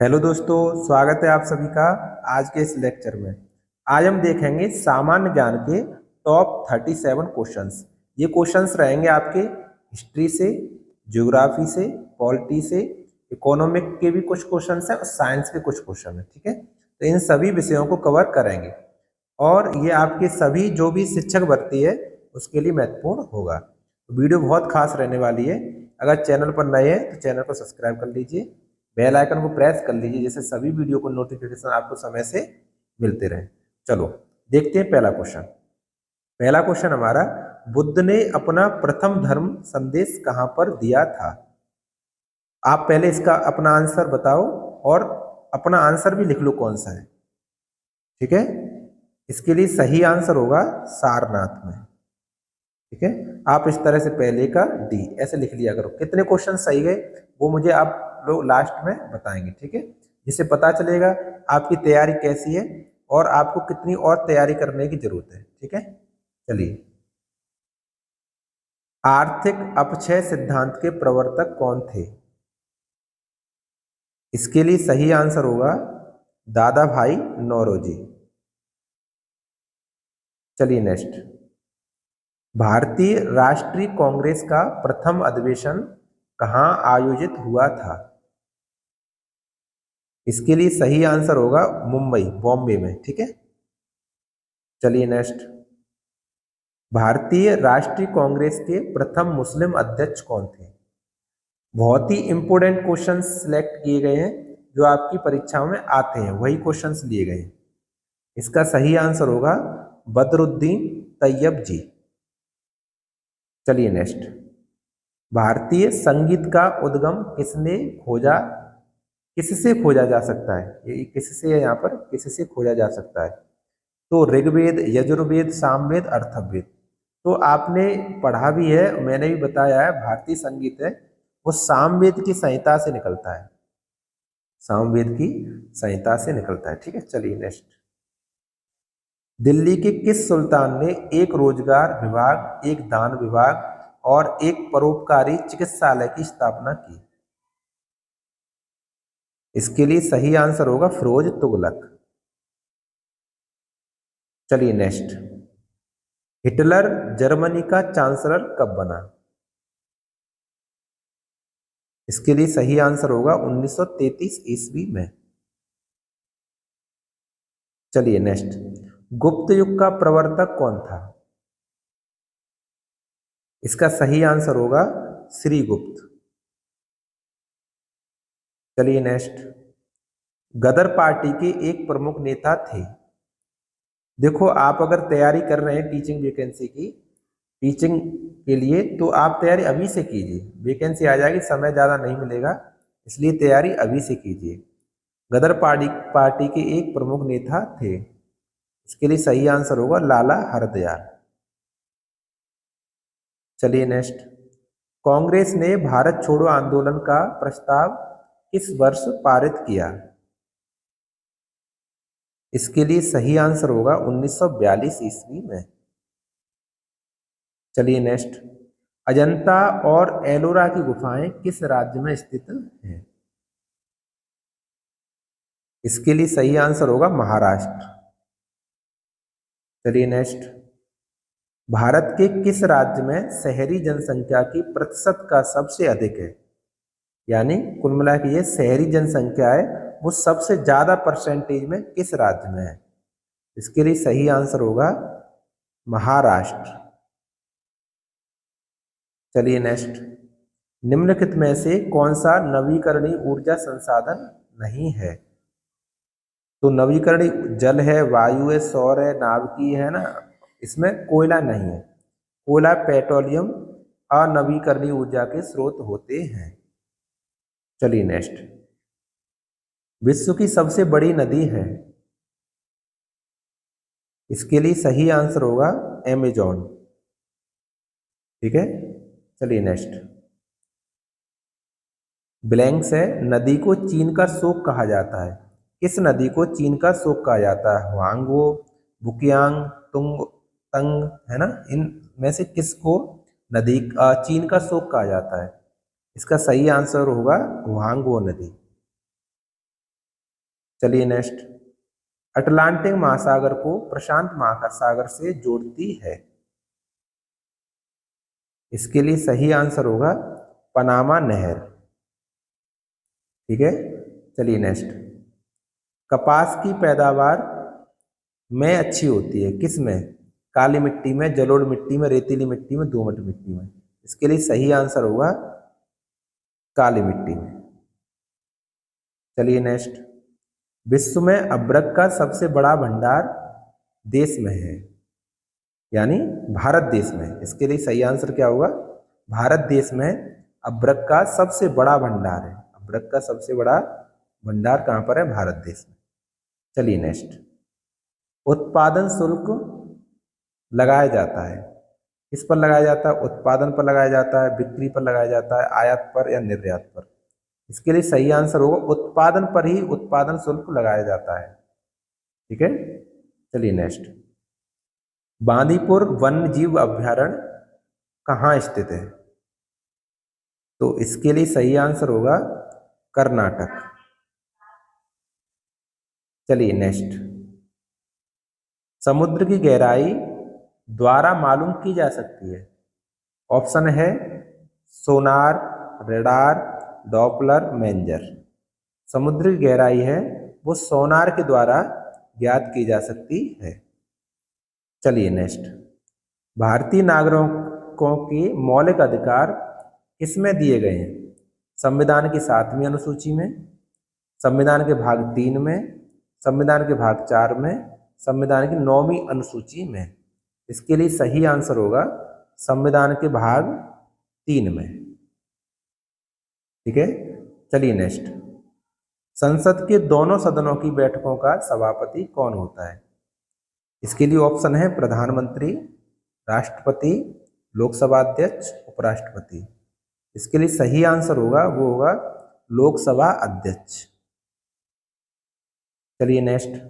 Hello दोस्तों, स्वागत है आप सभी का आज के इस लेक्चर में। आज हम देखेंगे सामान्य ज्ञान के टॉप 37 क्वेश्चंस। ये क्वेश्चंस रहेंगे आपके हिस्ट्री से, ज्योग्राफी से, पॉलिटी से, इकोनॉमिक के भी कुछ क्वेश्चंस हैं और साइंस के कुछ क्वेश्चन हैं। ठीक है, तो इन सभी विषयों को कवर करेंगे और ये आपके सभी जो भी शिक्षक भर्ती है उसके लिए महत्वपूर्ण होगा। तो वीडियो बहुत खास रहने वाली है। अगर चैनल पर नए हैं तो चैनल को सब्सक्राइब कर लीजिए, बेल आइकन को प्रेस कर लीजिए, जैसे सभी वीडियो को नोटिफिकेशन आपको समय से मिलते रहे। चलो देखते हैं पहला क्वेश्चन। पहला क्वेश्चन हमारा, बुद्ध ने अपना प्रथम धर्म संदेश कहां पर दिया था? आप पहले इसका अपना आंसर बताओ और अपना आंसर भी लिख लो कौन सा है। ठीक है, इसके लिए सही आंसर होगा सारनाथ में। ठीक है, आप इस तरह से पहले का डी ऐसे लिख लिया करो। कितने क्वेश्चन सही गए वो मुझे आप लोग लास्ट में बताएंगे। ठीक है, जिससे पता चलेगा आपकी तैयारी कैसी है और आपको कितनी और तैयारी करने की जरूरत है। ठीक है, चलिए। आर्थिक अपक्षय सिद्धांत के प्रवर्तक कौन थे? इसके लिए सही आंसर होगा दादा भाई नौरोजी। चलिए नेक्स्ट। भारतीय राष्ट्रीय कांग्रेस का प्रथम अधिवेशन कहाँ आयोजित हुआ था? इसके लिए सही आंसर होगा मुंबई, बॉम्बे में। ठीक है, चलिए नेक्स्ट। भारतीय राष्ट्रीय कांग्रेस के प्रथम मुस्लिम अध्यक्ष कौन थे? बहुत ही इंपोर्टेंट क्वेश्चंस सिलेक्ट किए गए हैं जो आपकी परीक्षाओं में आते हैं, वही क्वेश्चंस लिए गए हैं। इसका सही आंसर होगा बदरुद्दीन तैयब जी। चलिए नेक्स्ट। भारतीय संगीत का उद्गम किसने खोजा? किससे खोजा जा सकता है? ये किससे है, यहाँ पर किससे खोजा जा सकता है? तो ऋग्वेद, यजुर्वेद, सामवेद, अर्थववेद। तो आपने पढ़ा भी है, मैंने भी बताया है, भारतीय संगीत है वो सामवेद की संहिता से निकलता है, सामवेद की संहिता से निकलता है। ठीक है, चलिए नेक्स्ट। दिल्ली के किस सुल्तान ने एक रोजगार विभाग, एक दान विभाग और एक परोपकारी चिकित्सालय की स्थापना की? इसके लिए सही आंसर होगा फिरोज तुगलक। चलिए नेक्स्ट। हिटलर जर्मनी का चांसलर कब बना? इसके लिए सही आंसर होगा 1933 ईस्वी में। चलिए नेक्स्ट। गुप्त युग का प्रवर्तक कौन था? इसका सही आंसर होगा श्रीगुप्त। चलिए नेक्स्ट। गदर पार्टी के एक प्रमुख नेता थे। देखो, आप अगर तैयारी कर रहे हैं टीचिंग वैकेंसी की, टीचिंग के लिए, तो आप तैयारी अभी से कीजिए। वैकेंसी आ जाएगी, समय ज़्यादा नहीं मिलेगा, इसलिए तैयारी अभी से कीजिए। गदर पार्टी के एक प्रमुख नेता थे। इसके लिए सही आंसर होगा लाला हरदयाल। चलिए नेक्स्ट। कांग्रेस ने भारत छोड़ो आंदोलन का प्रस्ताव किस वर्ष पारित किया? इसके लिए सही आंसर होगा 1942 ईस्वी में। चलिए नेक्स्ट। अजंता और एलोरा की गुफाएं किस राज्य में स्थित हैं? इसके लिए सही आंसर होगा महाराष्ट्र। चलिए नेक्स्ट। भारत के किस राज्य में शहरी जनसंख्या की प्रतिशत का सबसे अधिक है? यानी कुल मिला के ये शहरी जनसंख्या है वो सबसे ज्यादा परसेंटेज में किस राज्य में है? इसके लिए सही आंसर होगा महाराष्ट्र। चलिए नेक्स्ट। निम्नलिखित में से कौन सा नवीकरणीय ऊर्जा संसाधन नहीं है? तो नवीकरणीय जल है, वायु है, सौर है, नाभिकीय है ना, इसमें कोयला नहीं है। कोयला, पेट्रोलियम अनवीकरणीय ऊर्जा के स्रोत होते हैं। चलिए नेक्स्ट। विश्व की सबसे बड़ी नदी है? इसके लिए सही आंसर होगा अमेजोन। ठीक है, चलिए नेक्स्ट। ब्लैंक्स है। नदी को चीन का शोक कहा जाता है। किस नदी को चीन का शोक कहा जाता है? हुआंगो, बुकियांग, तुंग, तंग, है ना, इन में से किसको नदी चीन का शोक कहा जाता है? इसका सही आंसर होगा हुआंगो नदी। चलिए नेक्स्ट, अटलांटिक महासागर को प्रशांत महासागर से जोड़ती है। इसके लिए सही आंसर होगा पनामा नहर। ठीक है, चलिए नेक्स्ट, कपास की पैदावार में अच्छी होती है किस में? काली मिट्टी में, जलोढ़ मिट्टी में, रेतीली मिट्टी में, दोमट मिट्टी में। इसके लिए सही आंसर होगा काली मिट्टी में। चलिए नेक्स्ट, विश्व में अभ्रक का सबसे बड़ा भंडार देश में है, यानी भारत देश में। इसके लिए सही आंसर क्या होगा? भारत देश में अभ्रक का सबसे बड़ा भंडार है। अभ्रक का सबसे बड़ा भंडार कहाँ पर है? भारत देश में। चलिए नेक्स्ट, उत्पादन शुल्क लगाया जाता है, किस पर लगाया जाता है? उत्पादन पर लगाया जाता है, बिक्री पर लगाया जाता है, आयात पर या निर्यात पर? इसके लिए सही आंसर होगा उत्पादन पर ही उत्पादन शुल्क लगाया जाता है। ठीक है, चलिए नेक्स्ट, बांदीपुर वन्य जीव अभ्यारण्य कहाँ स्थित है? तो इसके लिए सही आंसर होगा कर्नाटक। चलिए नेक्स्ट, समुद्र की गहराई द्वारा मालूम की जा सकती है। ऑप्शन है सोनार, रेडार, डॉपलर, मेंजर। समुद्र की गहराई है वो सोनार के द्वारा ज्ञात की जा सकती है। चलिए नेक्स्ट, भारतीय नागरिकों के मौलिक अधिकार किसमें दिए गए हैं? संविधान की 7वीं अनुसूची में, संविधान के भाग 3 में, संविधान के भाग 4 में, संविधान की 9वीं अनुसूची में। इसके लिए सही आंसर होगा संविधान के भाग 3 में। ठीक है, चलिए नेक्स्ट, संसद के दोनों सदनों की बैठकों का सभापति कौन होता है? इसके लिए ऑप्शन है प्रधानमंत्री, राष्ट्रपति, लोकसभा अध्यक्ष, उपराष्ट्रपति। इसके लिए सही आंसर होगा वो होगा लोकसभा अध्यक्ष। चलिए नेक्स्ट,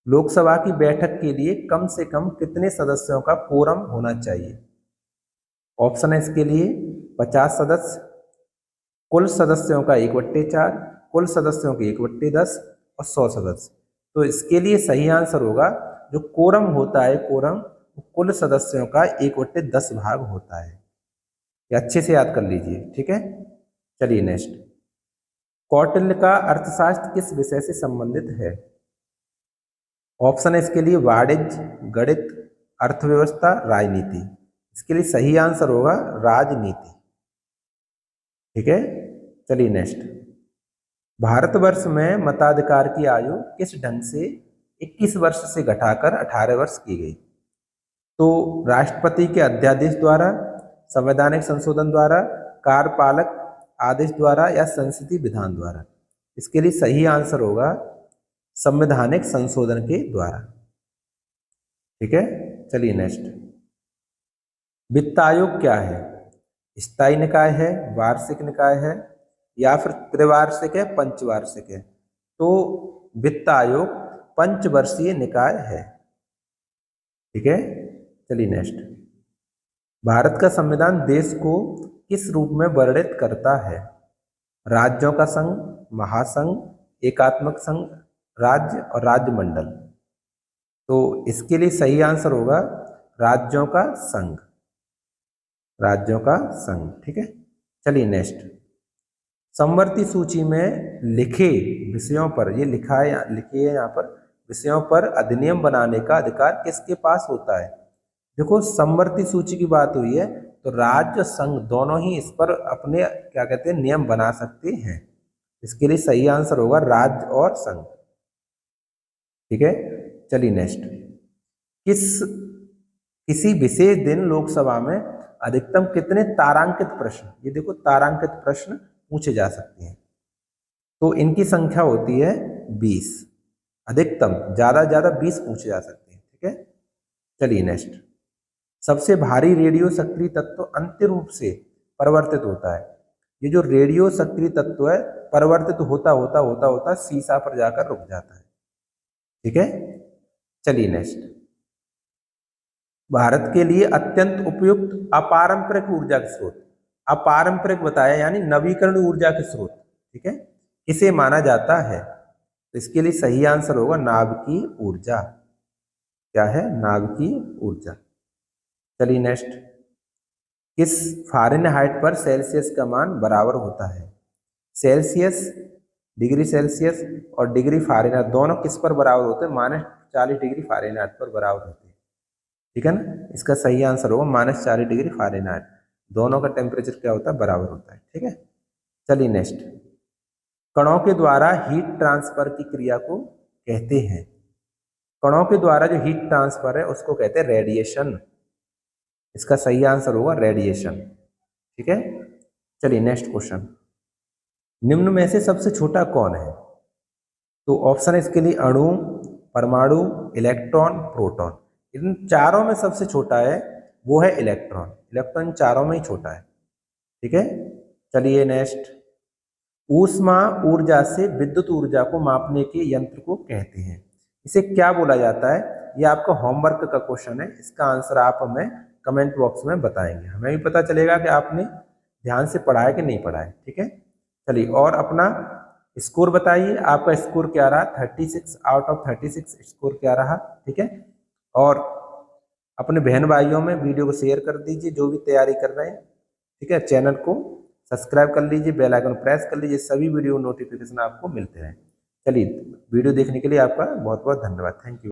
लोकसभा की बैठक के लिए कम से कम कितने सदस्यों का कोरम होना चाहिए? ऑप्शन है इसके लिए 50 सदस्य, कुल सदस्यों का 1/4, कुल सदस्यों के 1/10 और 100 सदस्य। तो इसके लिए सही आंसर होगा जो कोरम होता है, कोरम कुल सदस्यों का 1/10 भाग होता है। ये अच्छे से याद कर लीजिए। ठीक है, चलिए नेक्स्ट, कौटिल्य का अर्थशास्त्र किस विषय से संबंधित है? ऑप्शन है इसके लिए वाणिज्य, गणित, अर्थव्यवस्था, राजनीति। इसके लिए सही आंसर होगा राजनीति। ठीक है, चलिए नेक्स्ट, भारतवर्ष में मताधिकार की आयु किस ढंग से 21 वर्ष से घटाकर 18 वर्ष की गई? तो राष्ट्रपति के अध्यादेश द्वारा, संवैधानिक संशोधन द्वारा, कार्यपालक आदेश द्वारा या संसदीय विधान द्वारा? इसके लिए सही आंसर होगा संवैधानिक संशोधन के द्वारा। ठीक है, चलिए नेक्स्ट, वित्त आयोग क्या है? स्थायी निकाय है, वार्षिक निकाय है या फिर त्रिवार्षिक है, पंचवार्षिक है? तो वित्त आयोग पंचवर्षीय निकाय है। ठीक है, चलिए नेक्स्ट, भारत का संविधान देश को किस रूप में वर्णित करता है? राज्यों का संघ, महासंघ, एकात्मक संघ राज्य और राज्य मंडल। तो इसके लिए सही आंसर होगा राज्यों का संघ, राज्यों का संघ। ठीक है, चलिए नेक्स्ट, समवर्ती सूची में लिखे विषयों पर, ये लिखा है, लिखी है यहाँ पर, विषयों पर अधिनियम बनाने का अधिकार किसके पास होता है? देखो, समवर्ती सूची की बात हुई है तो राज्य संघ दोनों ही इस पर अपने क्या कहते हैं नियम बना सकते हैं। इसके लिए सही आंसर होगा राज्य और संघ। ठीक है, चलिए नेक्स्ट, किसी विशेष दिन लोकसभा में अधिकतम कितने तारांकित प्रश्न, ये देखो तारांकित प्रश्न पूछे जा सकते हैं? तो इनकी संख्या होती है 20, अधिकतम, ज्यादा ज्यादा 20 पूछे जा सकते हैं। ठीक है, चलिए नेक्स्ट, सबसे भारी रेडियो सक्रिय तत्व अंत्य रूप से परिवर्तित होता है। ये जो रेडियो सक्रिय तत्व है परिवर्तित होता होता होता होता सीसा पर जाकर रुक जाता है। ठीक है, चलिए नेक्स्ट, भारत के लिए अत्यंत उपयुक्त अपारंपरिक ऊर्जा के स्रोत, अपारंपरिक बताया यानी नवीकरणीय ऊर्जा के स्रोत, ठीक है, इसे माना जाता है। तो इसके लिए सही आंसर होगा नाभिकीय ऊर्जा। क्या है? नाभिकीय ऊर्जा। चलिए नेक्स्ट, किस फ़ारेनहाइट पर सेल्सियस का मान बराबर होता है? सेल्सियस, डिग्री सेल्सियस और डिग्री फ़ारेनहाइट दोनों किस पर बराबर होते हैं? -40 डिग्री फ़ारेनहाइट पर बराबर होते हैं। ठीक है ना? इसका सही आंसर होगा -40 डिग्री फ़ारेनहाइट। दोनों का टेम्परेचर क्या होता है? बराबर होता है। ठीक है, चलिए नेक्स्ट, कणों के द्वारा हीट ट्रांसफर की क्रिया को कहते हैं? कणों के द्वारा जो हीट ट्रांसफर है उसको कहते हैं रेडिएशन। इसका सही आंसर होगा रेडिएशन। ठीक है, चलिए नेक्स्ट क्वेश्चन, निम्न में से सबसे छोटा कौन है? तो ऑप्शन है इसके लिए अणु, परमाणु, इलेक्ट्रॉन, प्रोटॉन। इन चारों में सबसे छोटा है वो है इलेक्ट्रॉन। इलेक्ट्रॉन इन चारों में ही छोटा है। ठीक है, चलिए नेक्स्ट, ऊष्मा ऊर्जा से विद्युत ऊर्जा को मापने के यंत्र को कहते हैं? इसे क्या बोला जाता है? ये आपका होमवर्क का क्वेश्चन है। इसका आंसर आप हमें कमेंट बॉक्स में बताएंगे, हमें भी पता चलेगा कि आपने ध्यान से पढ़ा है कि नहीं पढ़ा है। ठीक है, चलिए और अपना स्कोर बताइए, आपका स्कोर क्या रहा? 36 आउट ऑफ 36 स्कोर क्या रहा? ठीक है, और अपने बहन भाइयों में वीडियो को शेयर कर दीजिए जो भी तैयारी कर रहे हैं। ठीक है, चैनल को सब्सक्राइब कर लीजिए, बेल आइकन प्रेस कर लीजिए, सभी वीडियो नोटिफिकेशन आपको मिलते हैं। चलिए, वीडियो देखने के लिए आपका बहुत बहुत धन्यवाद। Thank you.